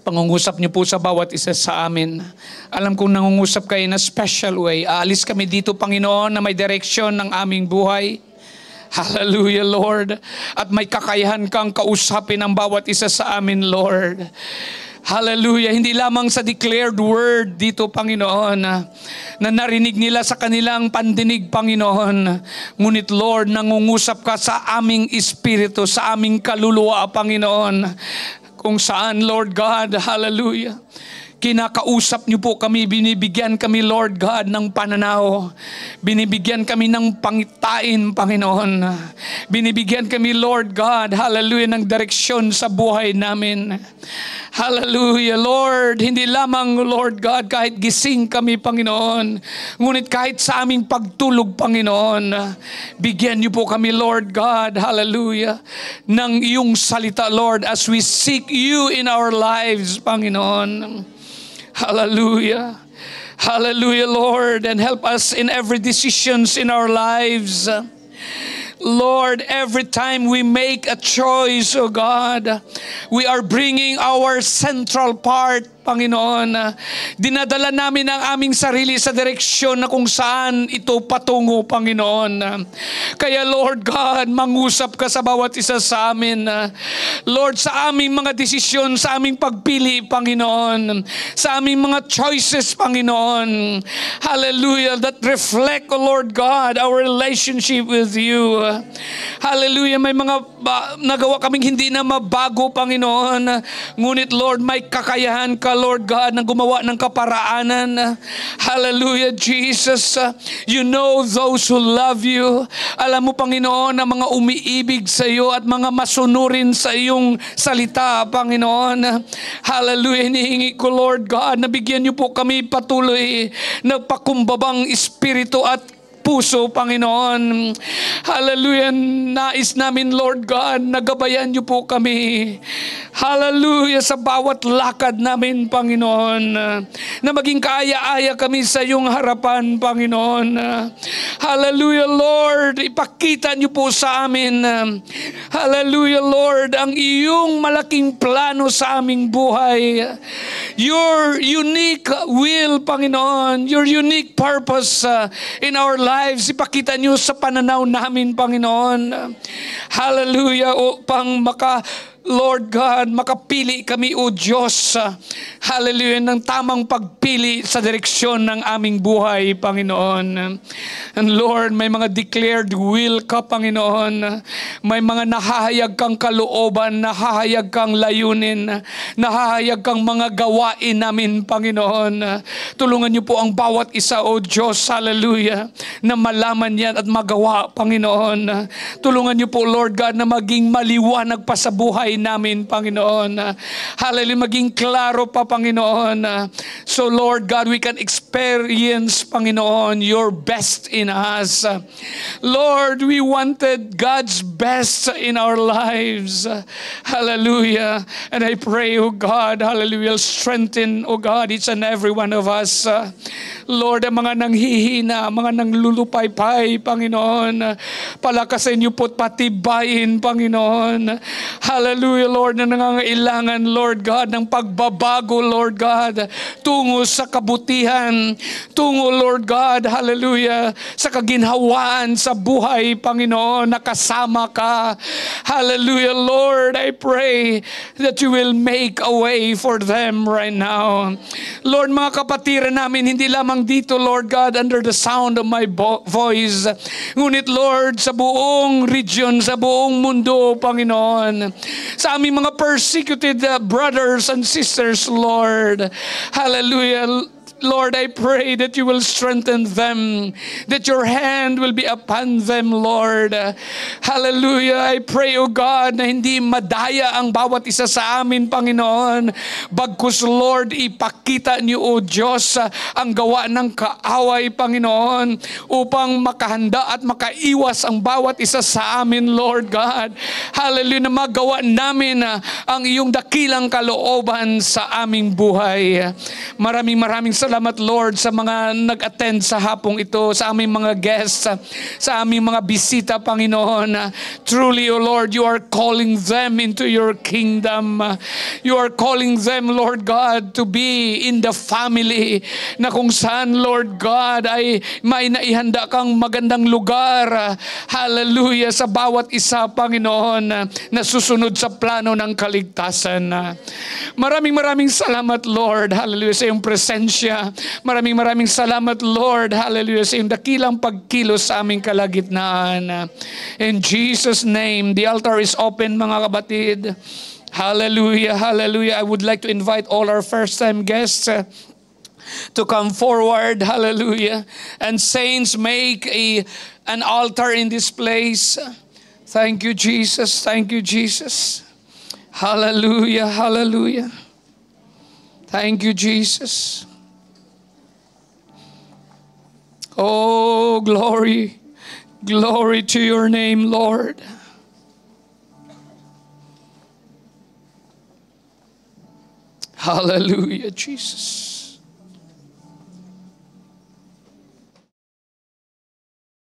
Pangungusap niyo po sa bawat isa sa amin. Alam kong nangungusap kayo in a special way. Aalis kami dito, Panginoon, na may direksyon ng aming buhay. Hallelujah, Lord. At may kakayahan kang kausapin ang bawat isa sa amin, Lord. Hallelujah. Hindi lamang sa declared word dito, Panginoon, na narinig nila sa kanilang pandinig, Panginoon. Ngunit, Lord, nangungusap ka sa aming espiritu, sa aming kaluluwa, Panginoon. Kung saan, Lord God, hallelujah, kinakausap niyo po kami, binibigyan kami, Lord God, ng pananaw. Binibigyan kami ng pangitain, Panginoon. Binibigyan kami, Lord God, hallelujah, ng direksyon sa buhay namin. Hallelujah, Lord. Hindi lamang, Lord God, kahit gising kami, Panginoon. Ngunit kahit sa aming pagtulog, Panginoon, bigyan niyo po kami, Lord God, hallelujah, ng iyong salita, Lord, as we seek you in our lives, Panginoon. Hallelujah. Hallelujah, Lord. And help us in every decisions in our lives. Lord, every time we make a choice, oh God, we are bringing our central part Panginoon, dinadala namin ang aming sarili sa direksyon na kung saan ito patungo, Panginoon. Kaya Lord God, mangusap ka sa bawat isa sa amin. Lord, sa aming mga desisyon, sa aming pagpili, Panginoon, sa aming mga choices, Panginoon. Hallelujah, that reflect, O Lord God, our relationship with you. Hallelujah, may mga nagawa kaming hindi na mabago, Panginoon. Ngunit Lord, may kakayahan ka, Lord God, na gumawa ng kaparaanan. Hallelujah, Jesus. You know those who love you. Alam mo, Panginoon, na mga umiibig sa iyo at mga masunurin sa iyong salita, Panginoon. Hallelujah, hinihingi ko, Lord God, na bigyan niyo po kami patuloy na pakumbabang espiritu at puso, Panginoon. Hallelujah. Nais namin, Lord God, nagabayan niyo po kami. Hallelujah. Sa bawat lakad namin, Panginoon. Na maging kaaya-aya kami sa iyong harapan, Panginoon. Hallelujah, Lord. Ipakita niyo po sa amin. Hallelujah, Lord. Ang iyong malaking plano sa aming buhay. Your unique will, Panginoon. Your unique purpose in our lives. Ipakita niyo sa pananaw namin, Panginoon. Hallelujah. Upang Lord God, makapili kami, O Diyos. Hallelujah, ng tamang pagpili sa direksyon ng aming buhay, Panginoon. And Lord, may mga declared will ka, Panginoon. May mga nahahayag kang kalooban, nahahayag kang layunin, nahahayag kang mga gawain namin, Panginoon. Tulungan niyo po ang bawat isa, O Diyos, hallelujah, na malaman yan at magawa, Panginoon. Tulungan niyo po, Lord God, na maging maliwanag pa sa buhay namin, Panginoon. Hallelujah, maging klaro pa, Panginoon. So Lord God, we can experience, Panginoon, your best in us. Lord, we wanted God's best in our lives. Hallelujah. And I pray, oh God, hallelujah, strengthen, oh God, each and every one of us. Lord, ang mga nanghihina, mga nanglulupaypay, Panginoon, palakasin niyo po't patibayin, Panginoon. Hallelujah, Lord, na nangangailangan, Lord God, ng pagbabago, Lord God, tungo sa kabutihan, tungo, Lord God, hallelujah, sa kaginhawaan sa buhay, Panginoon, nakasama ka. Hallelujah, Lord, I pray that you will make a way for them right now. Lord, mga kapatiran namin, hindi lamang dito, Lord God, under the sound of my voice, ngunit, Lord, sa buong region, sa buong mundo, Panginoon, sa aming mga persecuted brothers and sisters, Lord. Hallelujah. Lord, I pray that you will strengthen them, that your hand will be upon them, Lord. Hallelujah. I pray, O God, na hindi madaya ang bawat isa sa amin, Panginoon. Bagkus, Lord, ipakita niyo, O Diyos, ang gawa ng kaaway, Panginoon, upang makahanda at makaiwas ang bawat isa sa amin, Lord God. Hallelujah, na magawa namin ang iyong dakilang kalooban sa aming buhay. Maraming salamat, Lord, sa mga nag-attend sa hapong ito, sa aming mga guests, sa aming mga bisita, Panginoon. Truly, O Lord, you are calling them into your kingdom. You are calling them, Lord God, to be in the family na kung saan, Lord God, ay may naihanda kang magandang lugar. Hallelujah, sa bawat isa, Panginoon, na susunod sa plano ng kaligtasan. Maraming salamat, Lord. Hallelujah, sa iyong presensya. Maraming salamat, Lord. Hallelujah, sa iyong dakilang pagkilos sa aming kalagitnaan. In Jesus' name, the altar is open, mga kabatid. Hallelujah, hallelujah. I would like to invite all our first-time guests to come forward. Hallelujah. And saints, make an altar in this place. Thank you, Jesus. Thank you, Jesus. Hallelujah, hallelujah. Thank you, Jesus. Oh, glory, glory to your name, Lord. Hallelujah, Jesus.